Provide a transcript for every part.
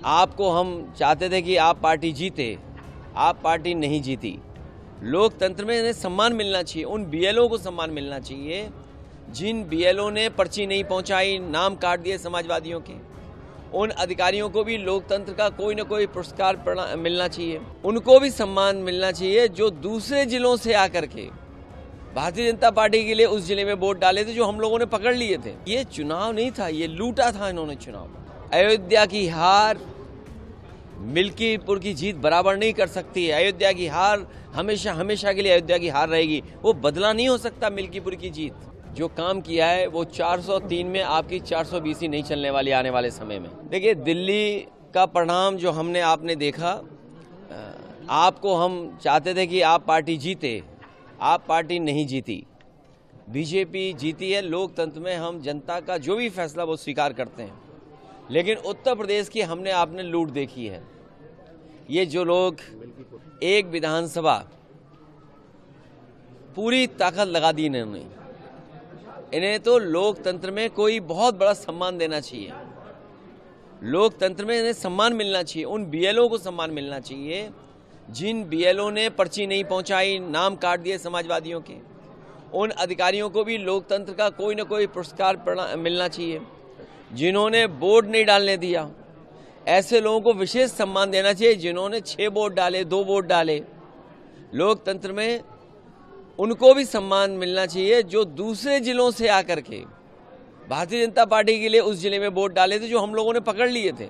आपको हम चाहते थे कि आप पार्टी जीते, आप पार्टी नहीं जीती। लोकतंत्र में इन्हें सम्मान मिलना चाहिए, उन बीएलओ को सम्मान मिलना चाहिए जिन बीएलओ ने पर्ची नहीं पहुंचाई, नाम काट दिए समाजवादियों के। उन अधिकारियों को भी लोकतंत्र का कोई न कोई पुरस्कार मिलना चाहिए। उनको भी सम्मान मिलना चाहिए जो दूसरे जिलों से आकर के भारतीय जनता पार्टी के लिए उस जिले में वोट डाले थे जो हम लोगों ने पकड़ लिए थे। ये चुनाव नहीं था, ये लूटा था इन्होंने चुनाव। अयोध्या की हार मिल्कीपुर की जीत बराबर नहीं कर सकती है। अयोध्या की हार हमेशा हमेशा के लिए अयोध्या की हार रहेगी, वो बदला नहीं हो सकता मिल्कीपुर की जीत। जो काम किया है वो 403 में आपकी 420 ही नहीं चलने वाली आने वाले समय में। देखिए, दिल्ली का परिणाम जो आपने देखा, आपको हम चाहते थे कि आप पार्टी जीते, आप पार्टी नहीं जीती। बीजेपी जीती है। लोकतंत्र में हम जनता का जो भी फैसला वो स्वीकार करते हैं, लेकिन उत्तर प्रदेश की आपने लूट देखी है। ये जो लोग एक विधानसभा पूरी ताकत लगा दी इन्होंने, इन्हें तो लोकतंत्र में कोई बहुत बड़ा सम्मान देना चाहिए। लोकतंत्र में इन्हें सम्मान मिलना चाहिए, उन बीएलओ को सम्मान मिलना चाहिए जिन बीएलओ ने पर्ची नहीं पहुंचाई, नाम काट दिए समाजवादियों के। उन अधिकारियों को भी लोकतंत्र का कोई न कोई पुरस्कार मिलना चाहिए जिन्होंने वोट नहीं डालने दिया। ऐसे लोगों को विशेष सम्मान देना चाहिए जिन्होंने 6 वोट डाले, 2 वोट डाले। लोकतंत्र में उनको भी सम्मान मिलना चाहिए जो दूसरे जिलों से आकर के भारतीय जनता पार्टी के लिए उस जिले में वोट डाले थे जो हम लोगों ने पकड़ लिए थे।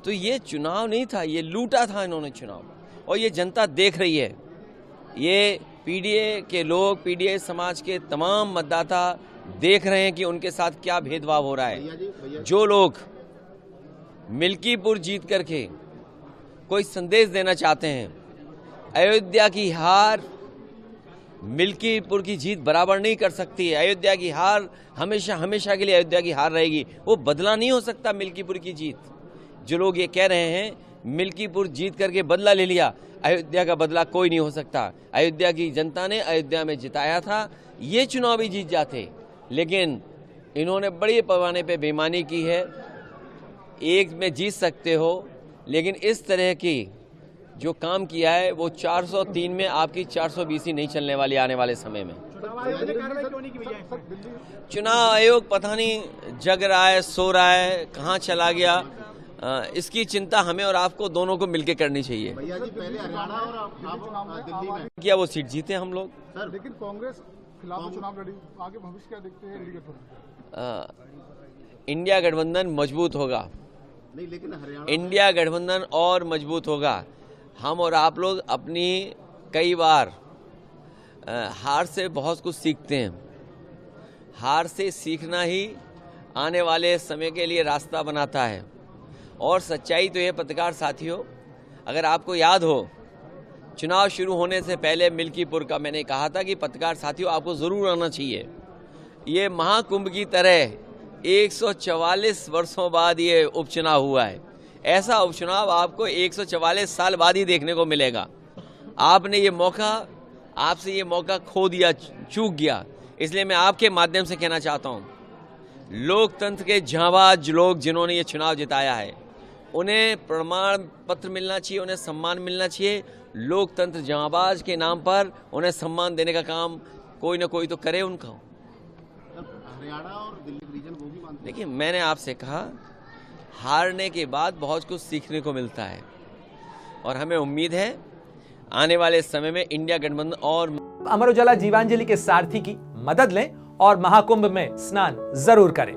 तो ये चुनाव नहीं था, ये लूटा था इन्होंने चुनाव, और ये जनता देख रही है। ये पीडीए के लोग, पीडीए समाज के तमाम मतदाता देख रहे हैं कि उनके साथ क्या भेदभाव हो रहा है। जो लोग मिल्कीपुर जीत करके कोई संदेश देना चाहते हैं, अयोध्या की हार मिल्कीपुर की जीत बराबर नहीं कर सकती है। अयोध्या की हार हमेशा हमेशा के लिए अयोध्या की हार रहेगी, वो बदला नहीं हो सकता मिल्कीपुर की जीत। जो लोग ये कह रहे हैं मिल्कीपुर जीत करके बदला ले लिया, अयोध्या का बदला कोई नहीं हो सकता। अयोध्या की जनता ने अयोध्या में जिताया था, ये चुनाव भी जीत जाते, लेकिन इन्होंने बड़े पैमाने पे बेईमानी की है। एक में जीत सकते हो, लेकिन इस तरह की जो काम किया है वो 403 में आपकी 420 ही नहीं चलने वाली आने वाले समय में। चुनाव आयोग पता नहीं जग रहा है, सो रहा है, कहाँ चला गया, इसकी चिंता हमें और आपको दोनों को मिलकर करनी चाहिए। भैया जी, पहले हरियाणा और आप दिल्ली में क्या वो सीट जीते हम लोग सर, लेकिन कांग्रेस खिलाफ चुनाव लड़ी, आगे भविष्य क्या देखते हैं? इंडिया गठबंधन मजबूत होगा, नहीं, लेकिन हरियाणा इंडिया गठबंधन और मजबूत होगा। हम और आप लोग अपनी कई बार हार से बहुत कुछ सीखते हैं। हार से सीखना ही आने वाले समय के लिए रास्ता बनाता है। और सच्चाई तो ये पत्रकार साथियों, अगर आपको याद हो, चुनाव शुरू होने से पहले मिल्कीपुर का मैंने कहा था कि पत्रकार साथियों आपको ज़रूर आना चाहिए। ये महाकुंभ की तरह 144 वर्षों बाद ये उपचुनाव हुआ है। ऐसा उपचुनाव आपको 144 साल बाद ही देखने को मिलेगा। आपने ये मौका, आपसे ये मौका खो दिया, चूक गया। इसलिए मैं आपके माध्यम से कहना चाहता हूँ, लोकतंत्र के जांबाज लोग जिन्होंने ये चुनाव जिताया है, उन्हें प्रमाण पत्र मिलना चाहिए, उन्हें सम्मान मिलना चाहिए। लोकतंत्र जांबाज के नाम पर उन्हें सम्मान देने का काम कोई ना कोई तो करे उनका। हरियाणा और दिल्ली रीजन वो भी मानते हैं। देखिए, मैंने आपसे कहा, हारने के बाद बहुत कुछ सीखने को मिलता है, और हमें उम्मीद है आने वाले समय में इंडिया गठबंधन और अमर उजाला जीवांजलि के सारथी की मदद लें और महाकुंभ में स्नान जरूर करें।